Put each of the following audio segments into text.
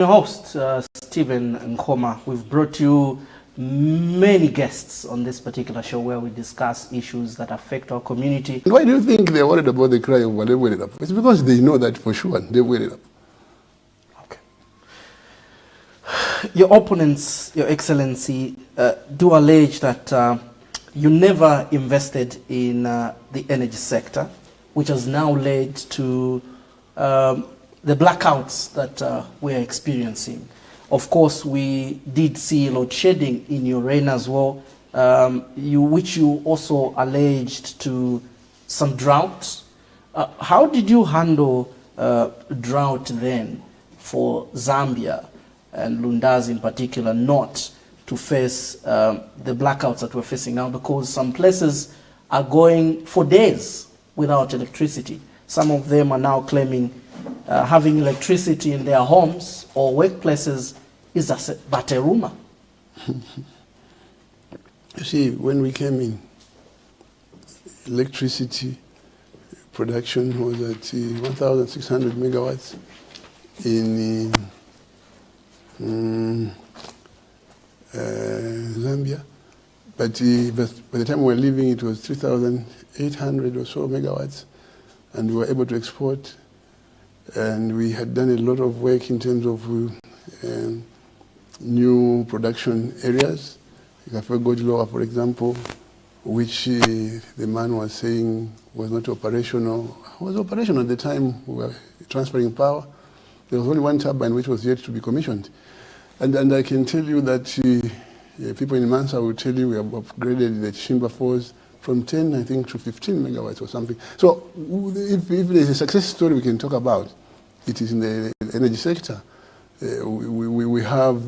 Your host, Stephen Nkoma. We've brought you many guests on this particular show where we discuss issues that affect our community. Why do you think they're worried about the cry of what they waited up? It's because they know that for sure they waited up. Okay. Your opponents, Your Excellency, do allege that you never invested in the energy sector, which has now led to the blackouts that we're experiencing. Of course, we did see load shedding in your reign as well, which you also alleged to some drought. How did you handle drought then for Zambia and Lundazi in particular not to face the blackouts that we're facing now? Because some places are going for days without electricity. Some of them are now claiming having electricity in their homes or workplaces is but a rumor. You see, when we came in, electricity production was at 1,600 megawatts in Zambia. But by the time we were leaving, it was 3,800 or so megawatts, and we were able to export. And we had done a lot of work in terms of new production areas. Gojloa, for example, which the man was saying was not operational. It was operational at the time we were transferring power. There was only one turbine which was yet to be commissioned. And I can tell you that people in Mansa will tell you we have upgraded the Shimba 4s from 10, I think, to 15 megawatts or something. So if there's a success story we can talk about, it is in the energy sector. We have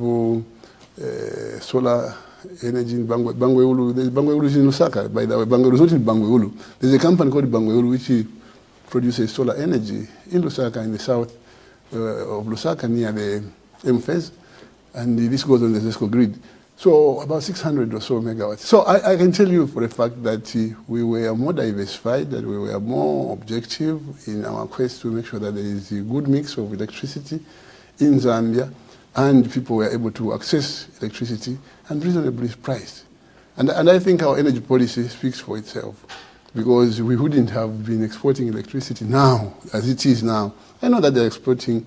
solar energy in Bangweulu. Bangweulu is in Lusaka, by the way. Bangweulu is not in Bangweulu. There's a company called Bangweulu which produces solar energy in Lusaka, in the south of Lusaka, near the M-Phase. And this goes on the ZESCO grid. So about 600 or so megawatts. So I can tell you for a fact that we were more diversified, that we were more objective in our quest to make sure that there is a good mix of electricity in Zambia, and people were able to access electricity and reasonably priced. And I think our energy policy speaks for itself, because we wouldn't have been exporting electricity now, as it is now. I know that they're exporting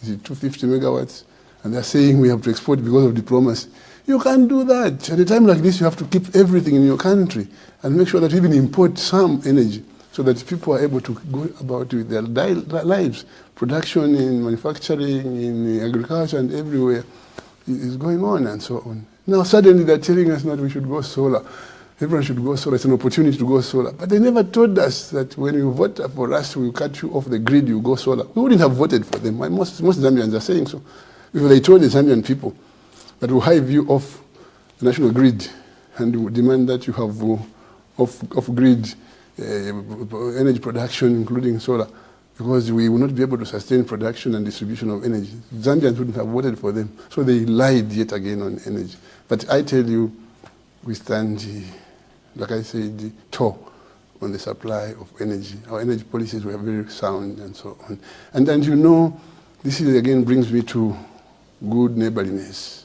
250 megawatts, and they're saying we have to export because of diplomacy. You can't do that. At a time like this, you have to keep everything in your country and make sure that you even import some energy so that people are able to go about with their lives. Production in manufacturing, in agriculture, and everywhere is going on and so on. Now suddenly they're telling us that we should go solar. Everyone should go solar. It's an opportunity to go solar. But they never told us that when you vote for us, we'll cut you off the grid, you go solar. We wouldn't have voted for them. Most Zambians are saying so. If they told the Zambian people that will hive you off the national grid and will demand that you have off-grid energy production, including solar, because we will not be able to sustain production and distribution of energy. Zambians wouldn't have voted for them. So they lied yet again on energy. But I tell you, we stand, like I said, tall on the supply of energy. Our energy policies were very sound and so on. And you know, this is again brings me to good neighborliness.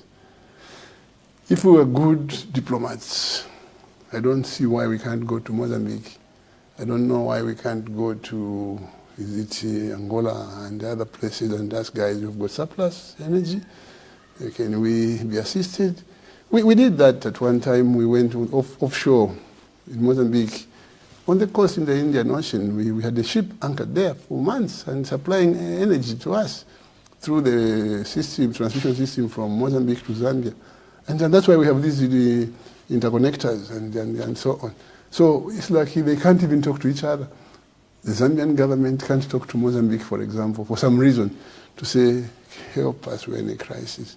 If we were good diplomats, I don't see why we can't go to Mozambique. I don't know why we can't go to Angola and other places and ask guys who've got surplus energy. Can we be assisted? We did that at one time. We went offshore in Mozambique. On the coast in the Indian Ocean, we had a ship anchored there for months and supplying energy to us through the system, transmission system from Mozambique to Zambia. And that's why we have these interconnectors and so on. So it's like they can't even talk to each other. The Zambian government can't talk to Mozambique, for example, for some reason, to say, help us, we're in a crisis.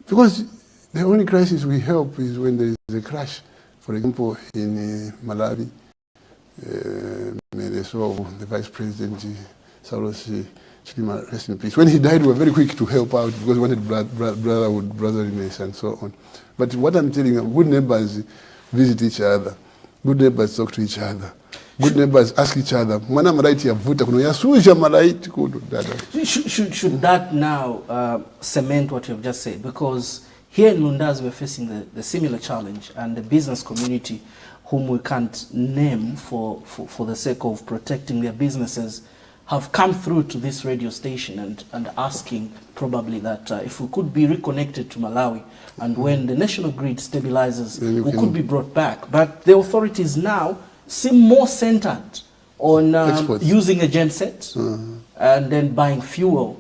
Because the only crisis we help is when there is a crash. For example, in Malawi, the Vice President, Saulos Chilima, rest in peace. When he died, we were very quick to help out because we wanted brotherhood, brotherliness, and so on. But what I'm telling you, good neighbors visit each other. Good neighbors talk to each other. good neighbors ask each other, mwana maraiti ya vuta kuno yasuja maraiti kuno dada. Should that now cement what you have just said? Because here in Lundazi we're facing the similar challenge, and the business community, whom we can't name for the sake of protecting their businesses, have come through to this radio station and asking probably that if we could be reconnected to Malawi, and when the national grid stabilizes, we could be brought back. But the authorities now seem more centered on using a genset and then buying fuel,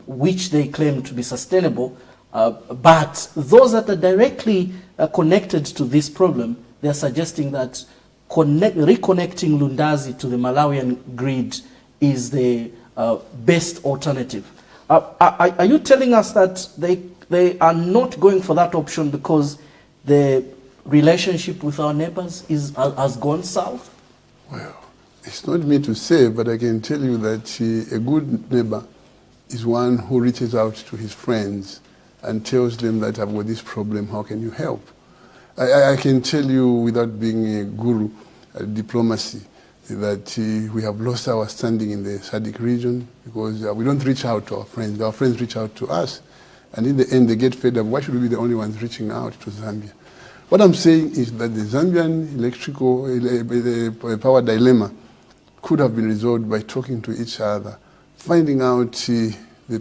which they claim to be sustainable. But those that are directly connected to this problem, they're suggesting that reconnecting Lundazi to the Malawian grid is the best alternative. Are you telling us that they are not going for that option because the relationship with our neighbors has gone south? Well, it's not me to say, but I can tell you that a good neighbor is one who reaches out to his friends and tells them that I've got this problem, how can you help? I can tell you without being a guru at diplomacy that we have lost our standing in the SADC region because we don't reach out to our friends reach out to us. And in the end they get fed up, why should we be the only ones reaching out to Zambia? What I'm saying is that the Zambian electrical power dilemma could have been resolved by talking to each other, finding out the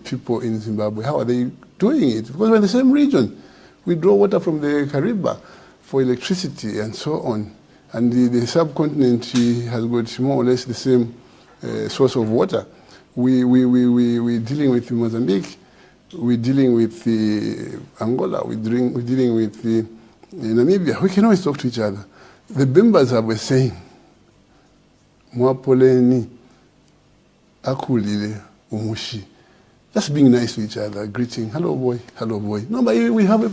people in Zimbabwe, how are they doing it? Because we're in the same region. We draw water from the Kariba for electricity and so on. And the subcontinent has got more or less the same source of water. We're dealing with Mozambique, we're dealing with Angola, we're dealing with Namibia. We can always talk to each other. The Bimbas were saying, Mwapoleni, Akulile, Umushi. Just being nice to each other, greeting, hello boy, hello boy. No, but we have a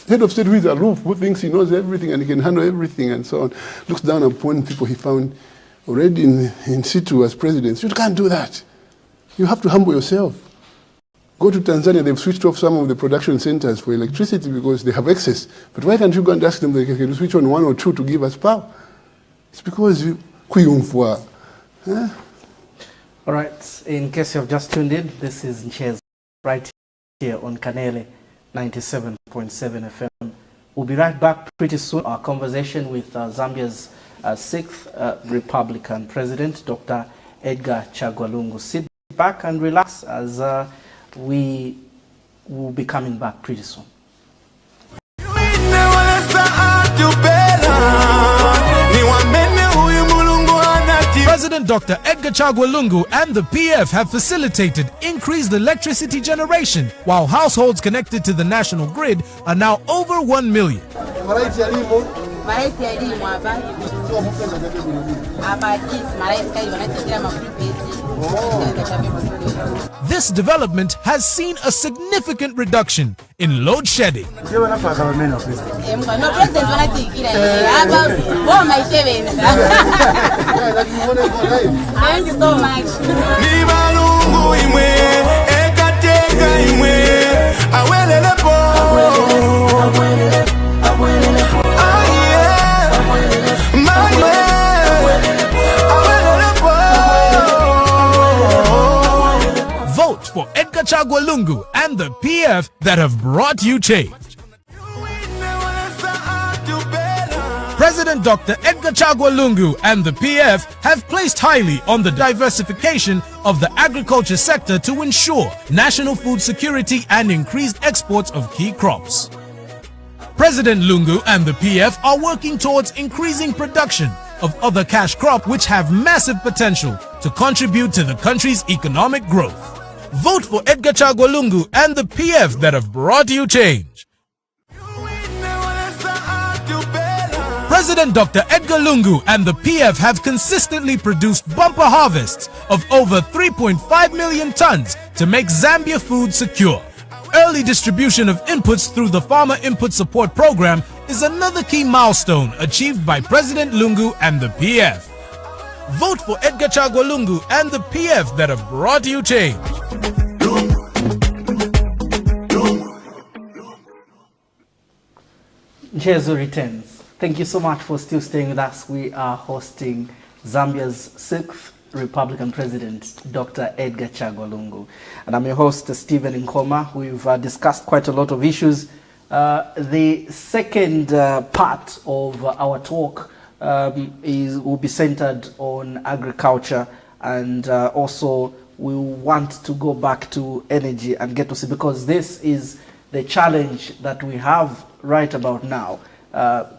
head of state who is aloof, who thinks he knows everything and he can handle everything and so on. Looks down upon people he found already in situ as presidents. You can't do that. You have to humble yourself. Go to Tanzania, they've switched off some of the production centers for electricity because they have excess. But why can't you go and ask them, can you switch on one or two to give us power? It's because kuyumfwa. All right, in case you have just tuned in, this is Nches right here on Kanele 97.7 FM. We'll be right back pretty soon. Our conversation with Zambia's 6th Republican President, Dr. Edgar Chagwa Lungu. Sit back and relax as we will be coming back pretty soon. President Dr. Edgar Chagwa Lungu and the PF have facilitated increased electricity generation, while households connected to the national grid are now over 1 million. This development has seen a significant reduction in load shedding. Thank you so much. Vote for Edgar Chagwa Lungu and the PF that have brought you change. President Dr. Edgar Chagwa Lungu and the PF have placed highly on the diversification of the agriculture sector to ensure national food security and increased exports of key crops. President Lungu and the PF are working towards increasing production of other cash crops which have massive potential to contribute to the country's economic growth. Vote for Edgar Chagwa Lungu and the PF that have brought you change. President Dr. Edgar Lungu and the PF have consistently produced bumper harvests of over 3.5 million tons to make Zambia food secure. Early distribution of inputs through the Farmer Input Support Program is another key milestone achieved by President Lungu and the PF. Vote for Edgar Chagwa Lungu and the PF that have brought you change. Jesu returns. Thank you so much for still staying with us. We are hosting Zambia's 6th Republican President, Dr. Edgar Chagwa Lungu. And I'm your host, Stephen Nkoma. We've discussed quite a lot of issues. The second part of our talk will be centered on agriculture, and also we want to go back to energy and get to see, because this is the challenge that we have right about now.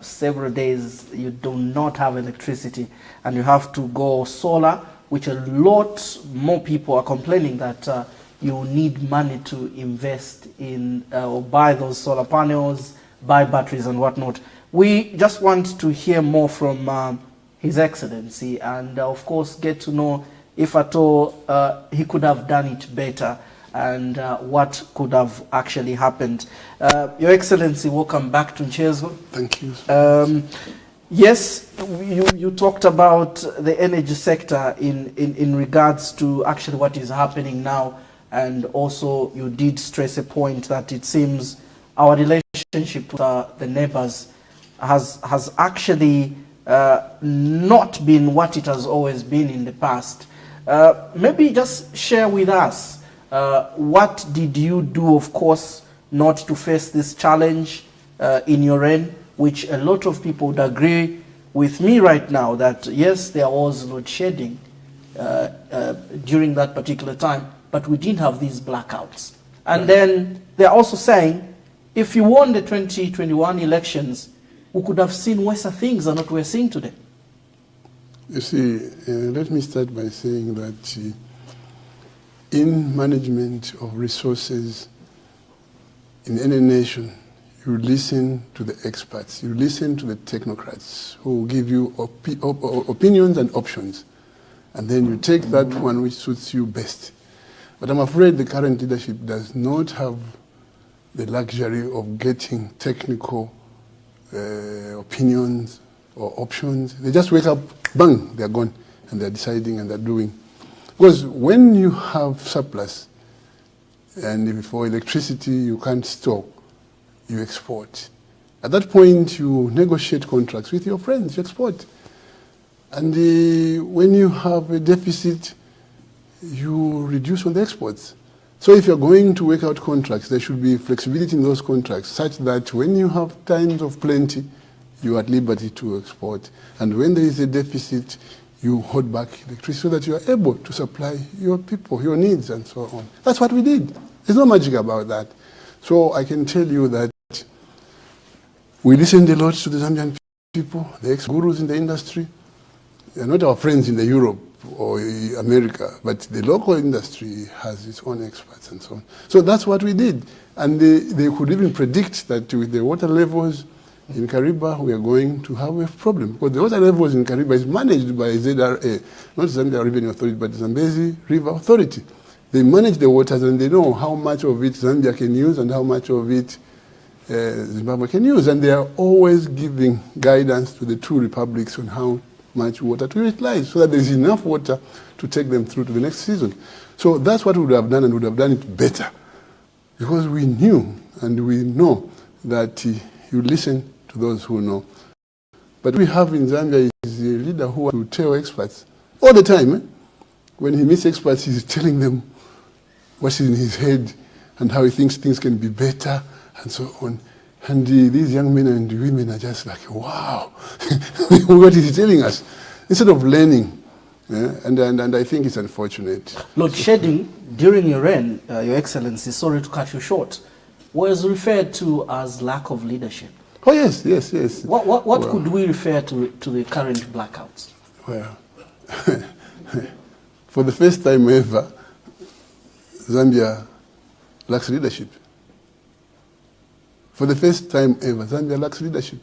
Several days you do not have electricity and you have to go solar, which a lot more people are complaining that you need money to invest in or buy those solar panels, buy batteries and whatnot. We just want to hear more from His Excellency, and of course get to know if at all he could have done it better, and what could have actually happened. Your Excellency, welcome back to Nchezo. Thank you. Yes, you talked about the energy sector in regards to actually what is happening now, and also you did stress a point that it seems our relationship with the neighbors has actually not been what it has always been in the past. Maybe just share with us, what did you do, of course, not to face this challenge in your end, which a lot of people would agree with me right now that yes, there was load shedding during that particular time, but we didn't have these blackouts. And then they're also saying, if you won the 2021 elections, we could have seen worse things than what we're seeing today. You see, let me start by saying that in management of resources in any nation, you listen to the experts, you listen to the technocrats who give you opinions and options, and then you take that one which suits you best. But I'm afraid the current leadership does not have the luxury of getting technical opinions or options. They just wake up, bang, they're gone, and they're deciding and they're doing. Because when you have surplus, and for electricity you can't store, you export. At that point, you negotiate contracts with your friends, you export. And when you have a deficit, you reduce on the exports. So if you're going to work out contracts, there should be flexibility in those contracts such that when you have times of plenty, you are at liberty to export. And when there is a deficit, you hold back electricity so that you are able to supply your people, your needs, and so on. That's what we did. There's no magic about that. So I can tell you that we listened a lot to the Zambian people, the ex-gurus in the industry. They're not our friends in the Europe or America, but the local industry has its own experts and so on. So that's what we did. And they could even predict that with the water levels in Kariba, we are going to have a problem. Because the water levels in Kariba is managed by ZRA, not Zambia Revenue Authority, but the Zambezi River Authority. They manage the waters and they know how much of it Zambia can use and how much of it Zimbabwe can use. And they are always giving guidance to the two republics on how much water to utilize so that there is enough water to take them through to the next season. So that's what we would have done, and would have done it better. Because we knew and we know that you listen to those who know. But we have in Zambia is a leader who wants to tell experts all the time. When he meets experts, he's telling them what's in his head and how he thinks things can be better and so on. And these young men and women are just like, wow, what is he telling us? Instead of learning. And I think it's unfortunate. Load shedding during your reign, Your Excellency, sorry to cut you short, was referred to as lack of leadership. Oh, yes. What could we refer to the current blackouts? Well, for the first time ever, Zambia lacks leadership. For the first time ever, Zambia lacks leadership.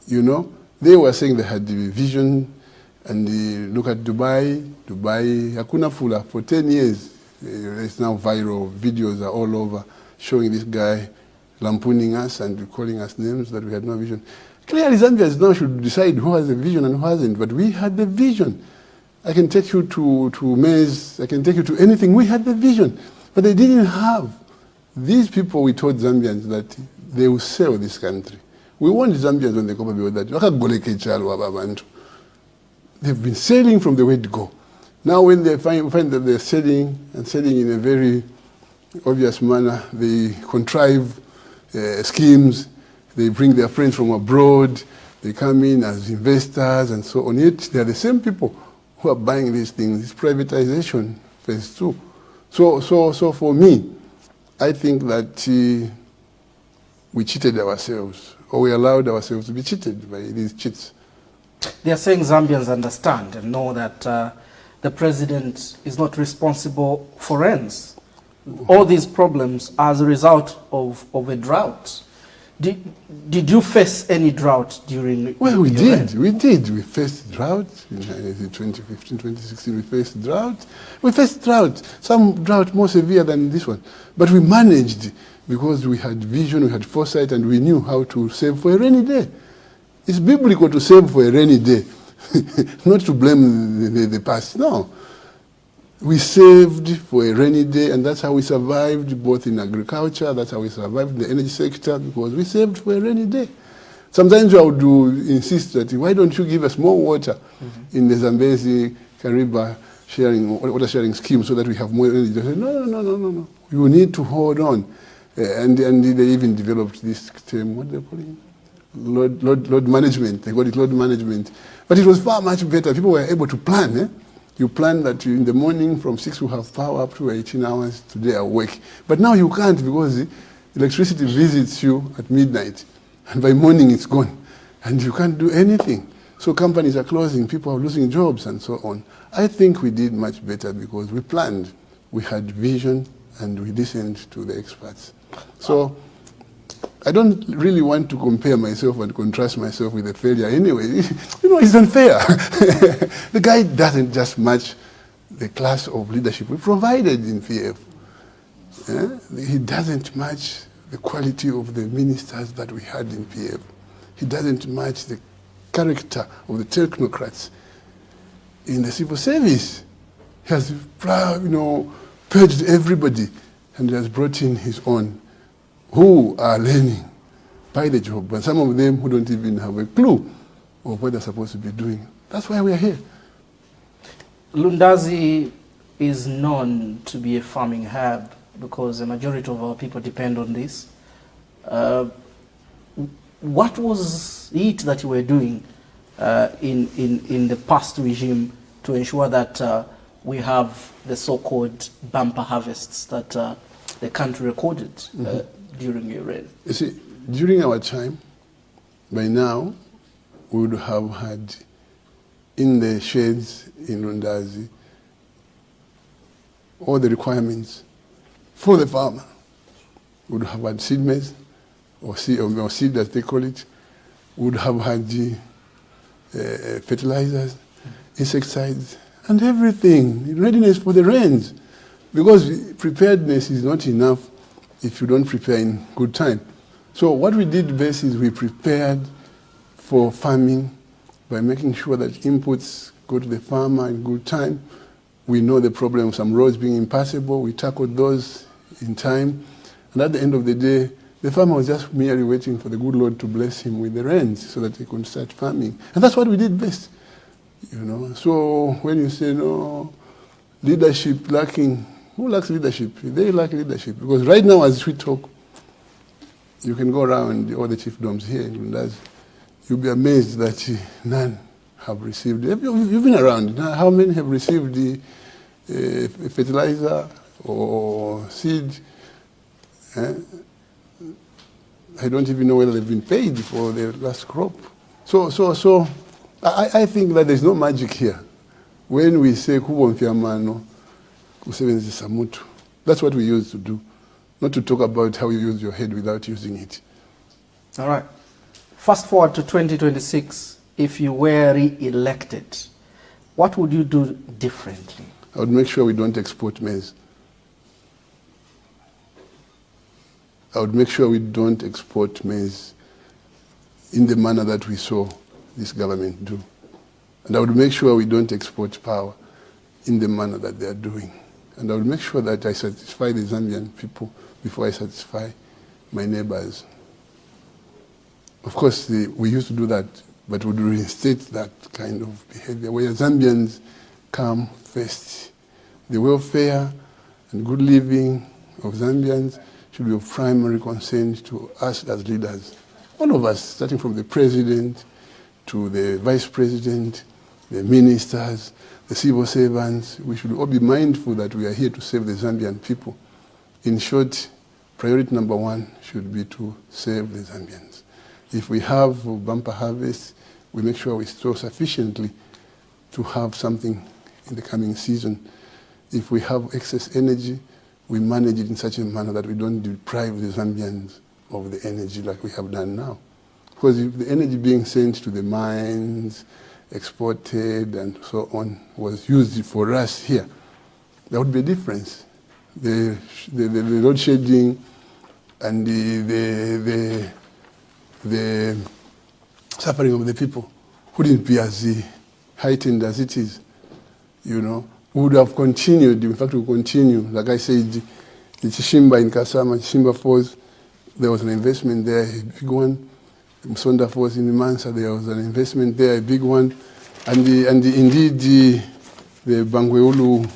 You know, they were saying they had the vision, and look at Dubai, Hakuna Fula, for 10 years. It's now viral, videos are all over showing this guy lampooning us and calling us names that we had no vision. Clearly, Zambians now should decide who has a vision and who hasn't, but we had the vision. I can take you to maize, I can take you to anything. We had the vision, but they didn't have. These people, we told Zambians that they will sell this country. We want Zambians on the Copa that. They've been selling from the word go. Now when they find that they're selling and selling in a very obvious manner, they contrive schemes, they bring their friends from abroad, they come in as investors and so on. Yet they're the same people who are buying these things. It's privatization phase 2. So for me, I think that we cheated ourselves, or we allowed ourselves to be cheated by these cheats. They are saying Zambians understand and know that the president is not responsible for ends. All these problems as a result of a drought. Did you face any drought during Well, we your did. reign? We did. We faced drought in 2015, 2016. We faced drought. We faced drought. Some drought more severe than this one. But we managed because we had vision, we had foresight, and we knew how to save for a rainy day. It's biblical to save for a rainy day, not to blame the past. No. We saved for a rainy day, and that's how we survived both in agriculture, that's how we survived in the energy sector, because we saved for a rainy day. Sometimes I would insist that, why don't you give us more water in the Zambezi Kariba water sharing scheme so that we have more energy? They said, no. You need to hold on. And they even developed this term, what do they call it? Load management. They called it load management. But it was far much better. People were able to plan. You plan that in the morning from 6 you have power up to 18 hours today at work. But now you can't because electricity visits you at midnight. And by morning it's gone. And you can't do anything. So companies are closing, people are losing jobs and so on. I think we did much better because we planned. We had vision and we listened to the experts. So I don't really want to compare myself and contrast myself with a failure anyway. It's unfair. The guy doesn't just match the class of leadership we provided in PF. He doesn't match the quality of the ministers that we had in PF. He doesn't match the character of the technocrats in the civil service. He has, purged everybody and has brought in his own who are learning by the job, but some of them who don't even have a clue of what they're supposed to be doing. That's why we are here. Lundazi is known to be a farming hub because the majority of our people depend on this. What was it that you were doing in the past regime to ensure that we have the so-called bumper harvests that the country recorded during your reign? You see, during our time, by now, we would have had in the sheds in Lundazi all the requirements for the farmer. We would have had seed maize, or seed as they call it. We would have had fertilizers, insecticides, and everything in readiness for the rains. Because preparedness is not enough if you don't prepare in good time. So what we did best is we prepared for farming by making sure that inputs go to the farmer in good time. We know the problem of some roads being impassable. We tackled those in time. And at the end of the day, the farmer was just merely waiting for the good Lord to bless him with the rains so that he could start farming. And that's what we did best. So when you say, no, leadership lacking, who lacks leadership? They lack leadership. Because right now, as we talk, you can go around all the chiefdoms here in Lundazi. You'll be amazed that none have received. You've been around. How many have received the fertilizer or seed? I don't even know whether they've been paid for their last crop. So I think that there's no magic here. When we say kubo mfiamano, kusebenzisa mutu, that's what we used to do. Not to talk about how you use your head without using it. All right. Fast forward to 2026, if you were re-elected, what would you do differently? I would make sure we don't export maize. I would make sure we don't export maize in the manner that we saw this government do. And I would make sure we don't export power in the manner that they are doing. And I would make sure that I satisfy the Zambian people before I satisfy my neighbors. Of course, we used to do that but would reinstate that kind of behavior where Zambians come first. The welfare and good living of Zambians should be of primary concern to us as leaders. All of us, starting from the president to the vice president, the ministers, the civil servants, we should all be mindful that we are here to serve the Zambian people. In short, priority number one should be to serve the Zambians. If we have bumper harvest, we make sure we store sufficiently to have something in the coming season. If we have excess energy, we manage it in such a manner that we don't deprive the Zambians of the energy like we have done now. Because if the energy being sent to the mines, exported and so on, was used for us here, there would be a difference. The load shedding and the suffering of the people wouldn't be as heightened as it is, you know. We would have continued, in fact we continue. Like I said, in Chishimba in Kasama, Chishimba Falls, there was an investment there, a big one. In Msonda Falls in Mansa, there was an investment there, a big one. And indeed the Bangweulu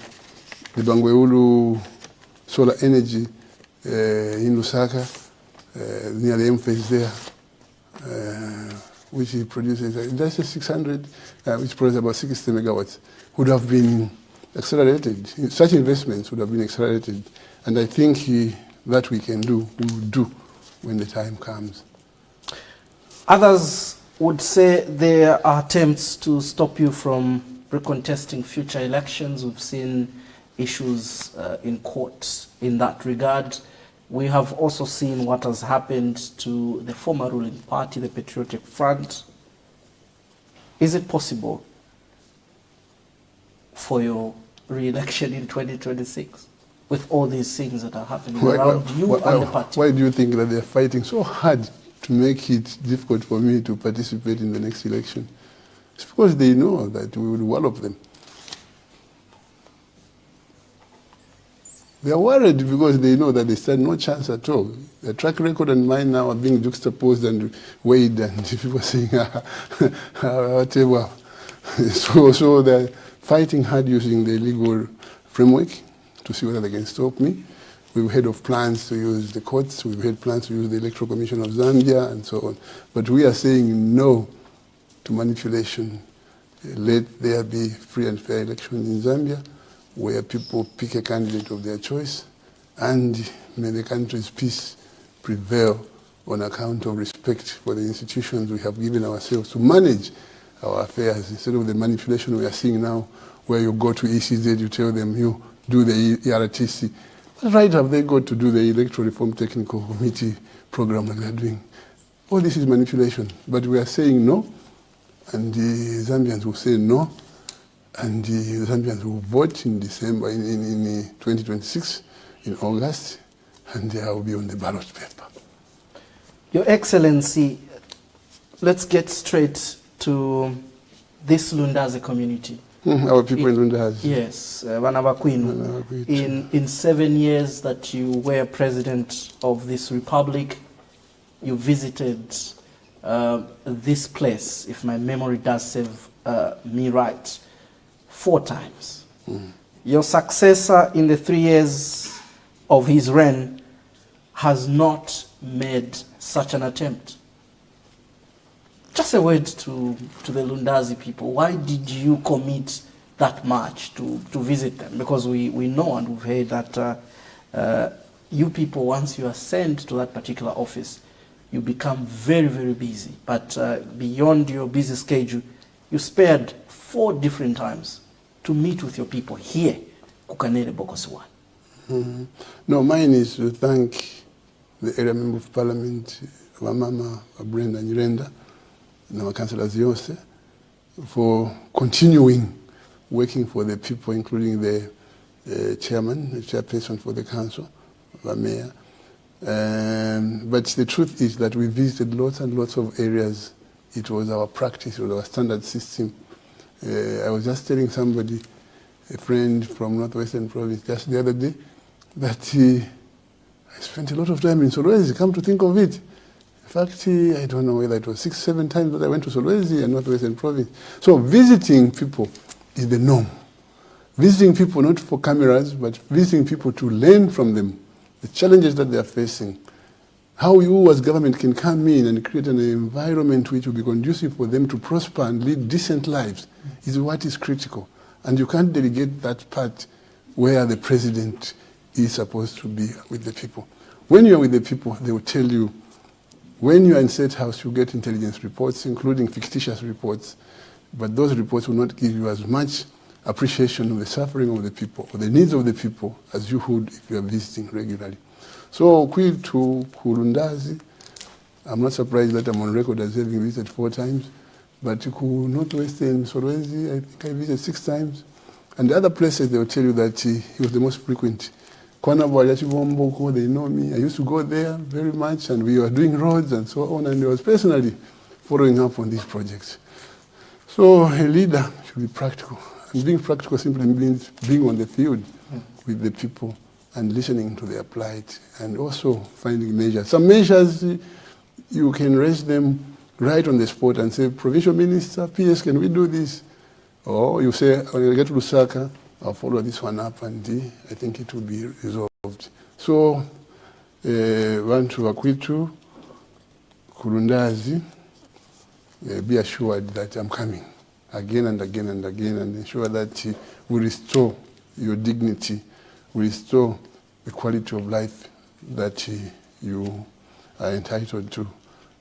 solar energy in Lusaka, near the M-Phase there, which he produces, that's a 600, which produces about 60 megawatts, would have been accelerated. Such investments would have been accelerated. And I think that we can do, we will do when the time comes. Others would say there are attempts to stop you from recontesting future elections. We've seen issues in court in that regard. We have also seen what has happened to the former ruling party, the Patriotic Front. Is it possible for your re-election in 2026 with all these things that are happening around you and the party? Why do you think that they're fighting so hard to make it difficult for me to participate in the next election? It's because they know that we will wallop them. They are worried because they know that they stand no chance at all. The track record and mine now are being juxtaposed and weighed, and people are saying, whatever. So they're fighting hard using the legal framework to see whether they can stop me. We've heard of plans to use the courts, we've had plans to use the Electoral Commission of Zambia and so on. But we are saying no to manipulation. Let there be free and fair elections in Zambia, where people pick a candidate of their choice, and may the country's peace prevail on account of respect for the institutions we have given ourselves to manage our affairs, instead of the manipulation we are seeing now, where you go to ECZ, you tell them you do the ERTC. What right have they got to do the Electoral Reform Technical Committee program like they're doing? All this is manipulation, but we are saying no, and the Zambians will say no, and the Zambians will vote in December, in 2026, in August, and they will be on the ballot paper. Your Excellency, let's get straight to this Lundazi community. Our people in Lundazi. Yes, Vanabakwinu. In 7 years that you were president of this republic, you visited this place, if my memory does serve me right, 4 times. Your successor in the 3 years of his reign has not made such an attempt. Just a word to the Lundazi people. Why did you commit that much to visit them? Because we know and we've heard that you people, once you are sent to that particular office, you become very, very busy. But beyond your busy schedule, you spared 4 different times to meet with your people here, Kanele Bokoswan. No, mine is to thank the area member of parliament, Wamama, Brenda Nyirenda, and our councillors Yose, for continuing working for the people, including the chairman, the chairperson for the council, the mayor. But the truth is that we visited lots and lots of areas. It was our practice, it was our standard system. I was just telling somebody, a friend from Northwestern Province, just the other day, that I spent a lot of time in Solwezi. Come to think of it, fact, I don't know whether it was 6-7 times that I went to Solwezi and Northwestern Province. So visiting people is the norm. Visiting people not for cameras, but visiting people to learn from them, the challenges that they are facing, how you as government can come in and create an environment which will be conducive for them to prosper and lead decent lives is what is critical. And you can't delegate that part where the president is supposed to be with the people. When you're with the people, they will tell you, when you're in State House, you get intelligence reports, including fictitious reports, but those reports will not give you as much appreciation of the suffering of the people, or the needs of the people, as you would if you are visiting regularly. So, to Kulundazi, I'm not surprised that I'm on record as having visited 4 times, but to Northwestern Solwezi, I think I visited 6 times. And the other places, they will tell you that he was the most frequent. Kwanabwa, they know me. I used to go there very much, and we were doing roads and so on, and I was personally following up on these projects. So a leader should be practical. And being practical simply means being on the field with the people and listening to their plight, and also finding measures. Some measures, you can raise them right on the spot and say, Provincial Minister, PS, can we do this? Or you say, when I get to Lusaka, I'll follow this one up, and I think it will be resolved. So, Bantu Wakwitu, Kulundazi, be assured that I'm coming again and again and again, and ensure that we restore your dignity, we restore the quality of life that you are entitled to,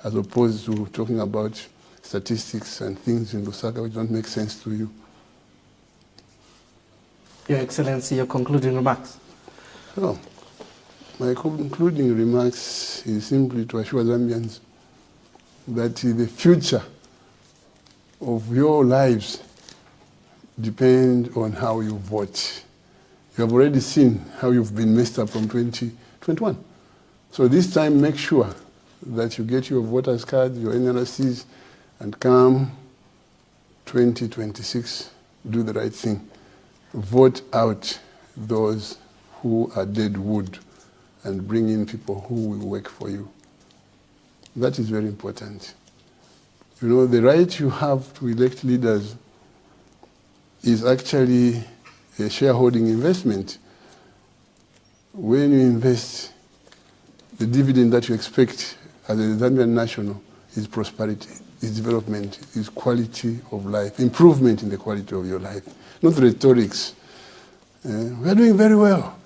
as opposed to talking about statistics and things in Lusaka which don't make sense to you. Your Excellency, your concluding remarks. So, my concluding remarks is simply to assure Zambians that the future of your lives depend on how you vote. You have already seen how you've been messed up from 2021. So this time, make sure that you get your voters' card, your NRCs, and come 2026, do the right thing. Vote out those who are dead wood and bring in people who will work for you. That is very important. You know, the right you have to elect leaders is actually a shareholding investment. When you invest, the dividend that you expect as a Zambian national is prosperity, is development, is quality of life, improvement in the quality of your life, not rhetorics. We are doing very well.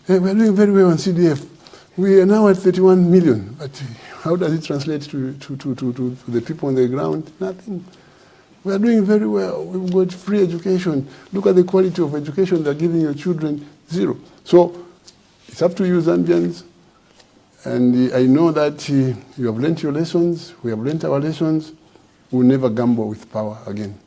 We are doing very well on CDF. We are now at 31 million, but how does it translate to the people on the ground? Nothing. We are doing very well. We've got free education. Look at the quality of education they're giving your children, 0. So it's up to you, Zambians. And I know that you have learned your lessons. We have learned our lessons. We'll never gamble with power again.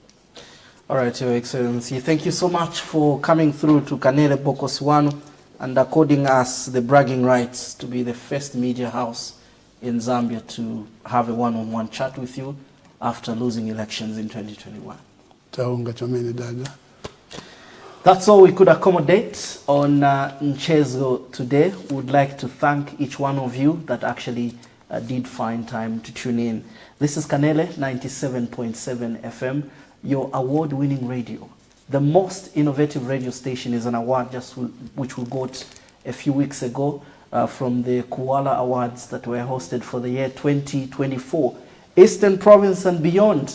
All right, Your Excellency. Thank you so much for coming through to Kanele Bokoswano and according us the bragging rights to be the first media house in Zambia to have a one-on-one chat with you after losing elections in 2021. That's all we could accommodate on Nchezo today. We would like to thank each one of you that actually did find time to tune in. This is Kanele 97.7 FM, your award-winning radio. The most innovative radio station is an award which we got a few weeks ago from the Kuala Awards that were hosted for the year 2024. Eastern Province and beyond.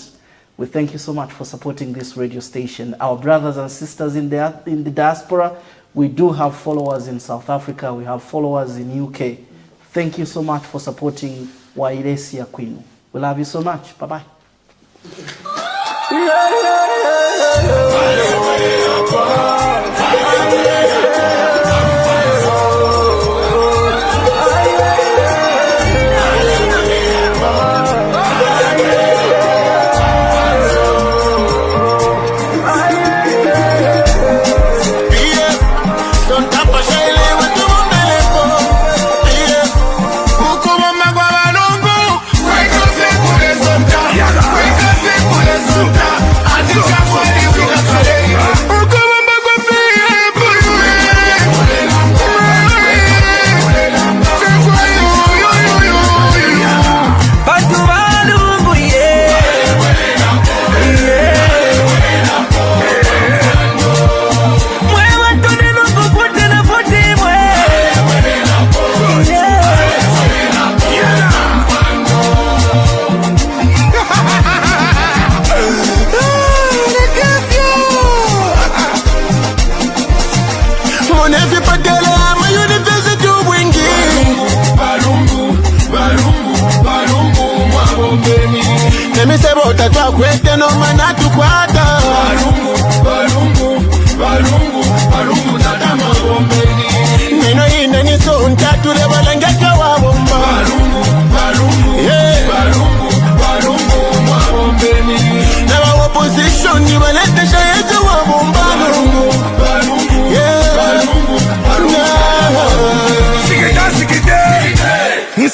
We thank you so much for supporting this radio station. Our brothers and sisters in the diaspora, we do have followers in South Africa, we have followers in UK. Thank you so much for supporting Wairesi Aquino. We love you so much. Bye-bye. Chagwa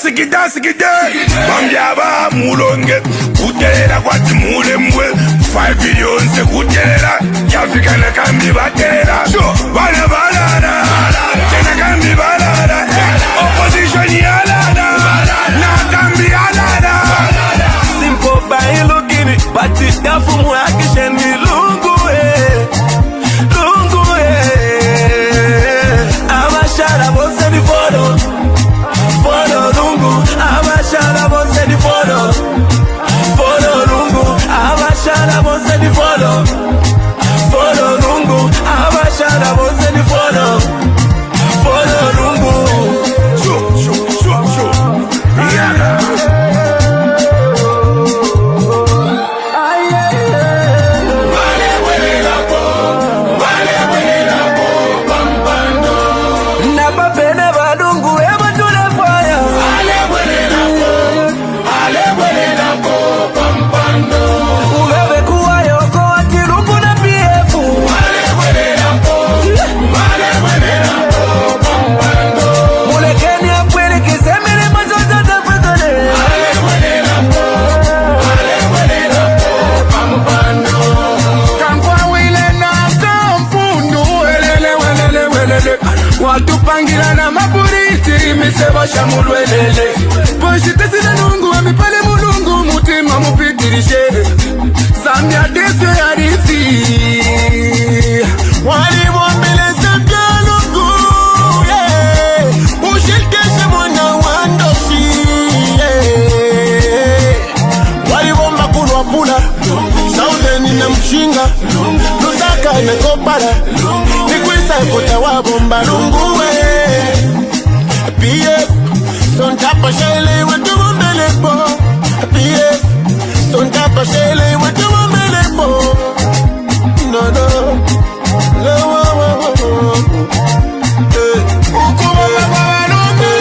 sikide Bambyaba mulonge Kutelera kwa timule mwe 5 billion se kutelera Yafika na kambi batera Bana balada Tena kambi balada Opposition yalada Na kambi alada Simple by looking it But it's down for more action Lungu Lungu I'm a shot I won't send the photo Lungu, I'm a shot, I won't send the photo. Lungu, I'm a shot, I won't send the photo. Lungu, I'm a shot, I won't send the photo. Lungu. Sure. Watupangira na maburiti misebo shamulwelele Poshite sina nungu wamipale mulungu mutima mupitirishe Zambia desi ya disi Waliwombele Zambia lungu Ushilkeshe mwana wandoshi Waliwomba kulwa pula Southern na mshinga Lusaka imekopara Nikwisa kuta wabomba lungu PF Son tapa shele wetu mbelepo PF Son tapa shele wetu mbelepo No Ukuma mama lungu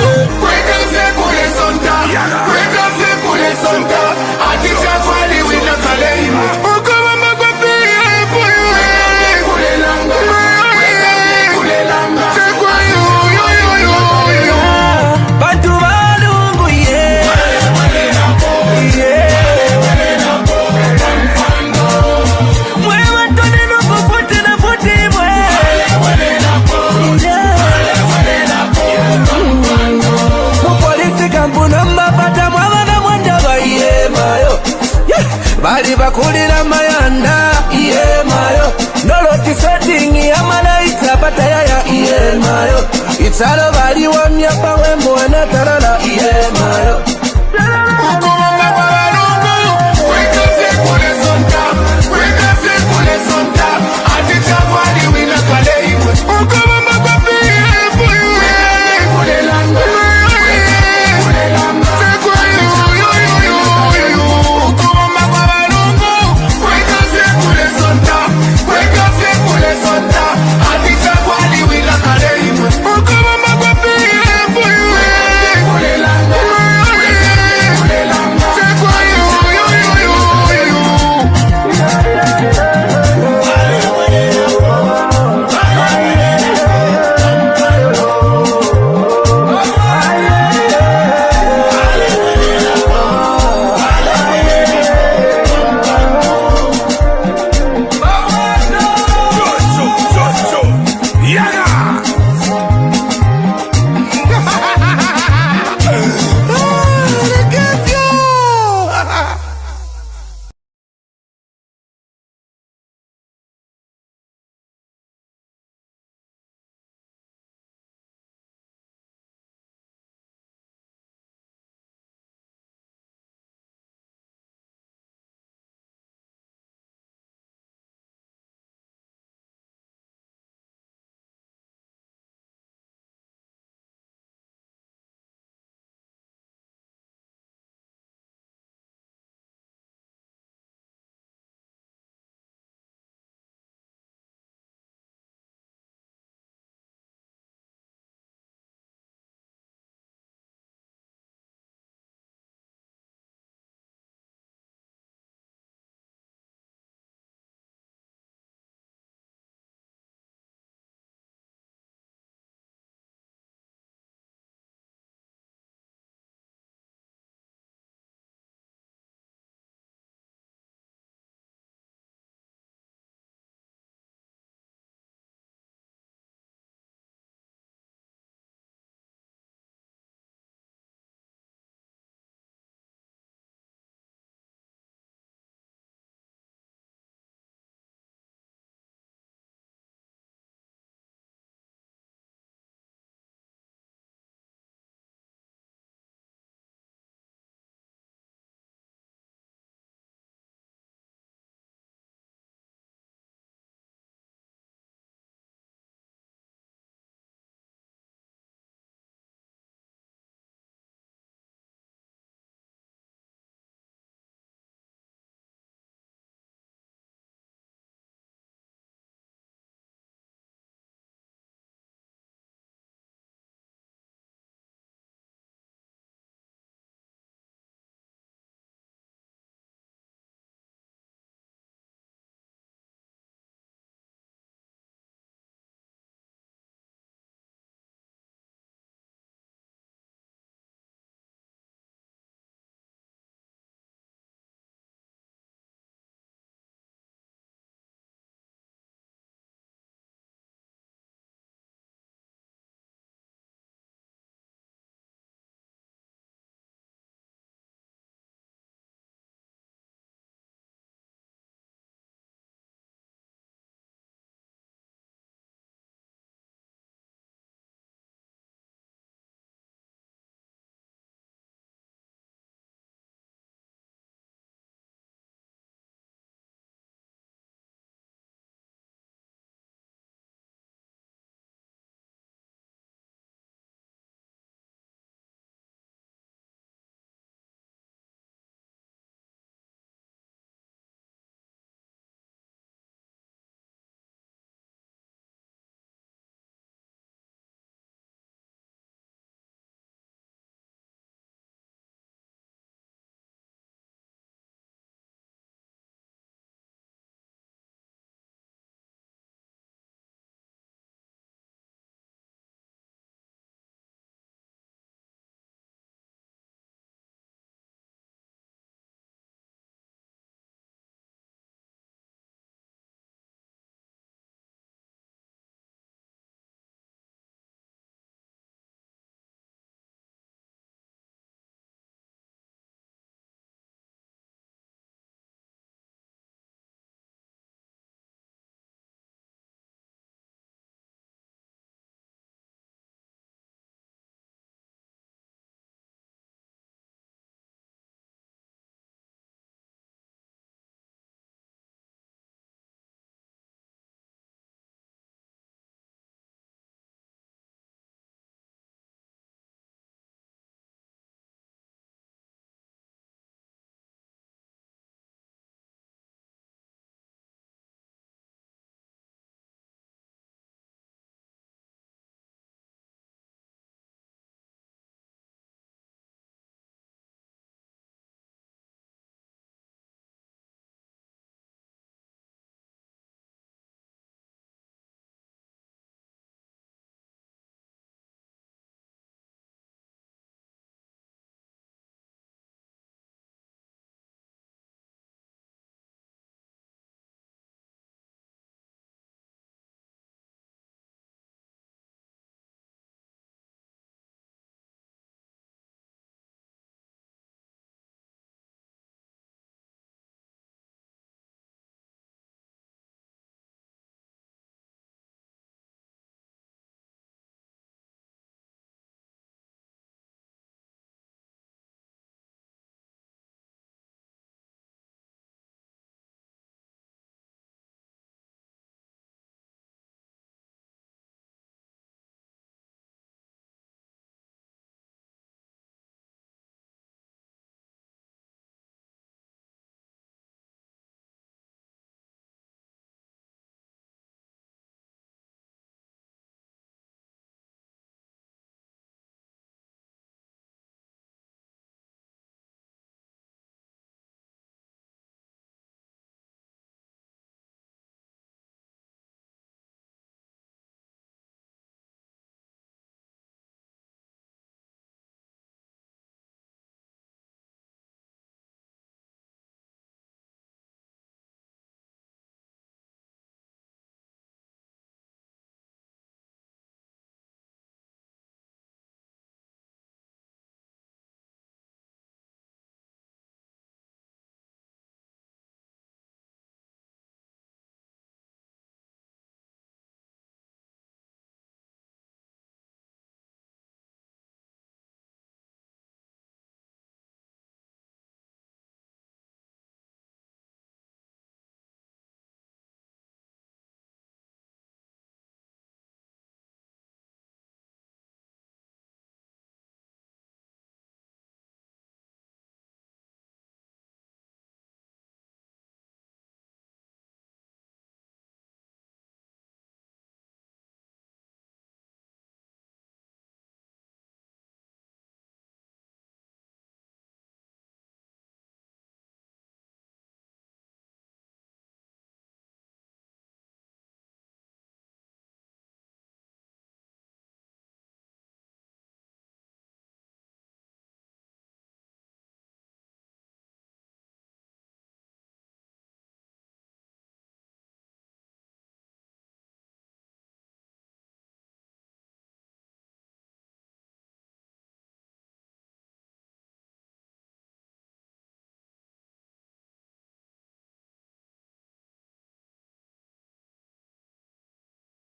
Kweka se kule sonta Kweka se kule sonta Atisha kwali wina kaleima Ukuma mama PF Kule langa Kule langa Bantu balungu Mwe watoni lungu futi na futi mwe Mupolisi kampuna mbapata mwagana mwandaba mayo Bali bakulira mayanda mayo Noloti setting ya malaita bataya ya mayo Italo bali wa myapa wembo anatara